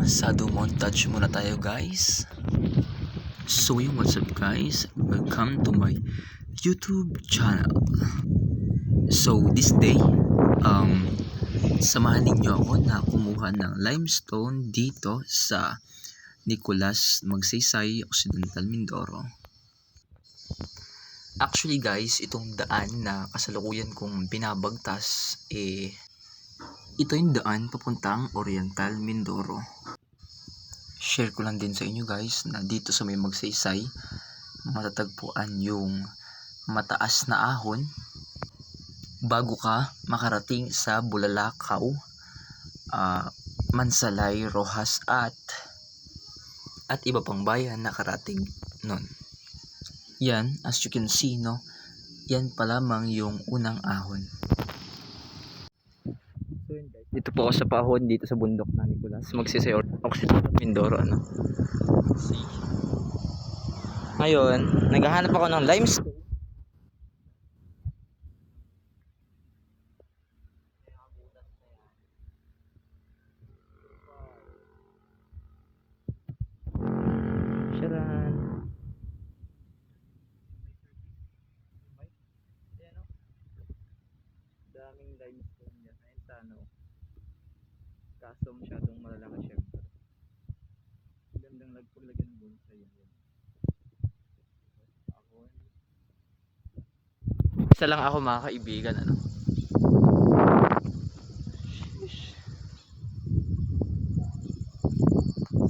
shadow montage muna tayo guys. So yung what's up guys, welcome to my YouTube channel. So this day, samahan ninyo ako na kumuha ng limestone dito sa Nicolas Magsaysay, Occidental Mindoro. Actually guys, itong daan na kasalukuyan kong binabagtas, ito yung daan papuntang Oriental Mindoro. Share ko lang din sa inyo guys na dito sa may Magsaysay matatagpuan yung mataas na ahon bago ka makarating sa Bulalakaw, Mansalay, Rojas at iba pang bayan na karating nun. Yan, as you can see, no, yan pa lamang yung unang ahon. So yun guys, dito po ako sa pahon dito sa bundok na Nicolas Magsaysay, Occidental Mindoro, ano. Ngayon, naghahanap ako ng limestone. Sharan. Daming limestone yan. Ayun sa ano. Kaso masyadong malalaki syempre. Gandang lagpaglagyan ng bonsai yan. Isa lang ako mga kaibigan, ano.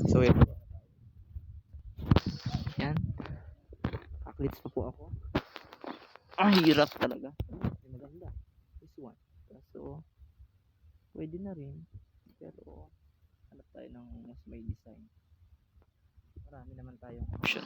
So ito. Yan. Aklits pa po ako. Hirap talaga. Maganda. This one. So, pwede na rin. Pero, hanap tayo ng mas may design. Marami naman tayong option.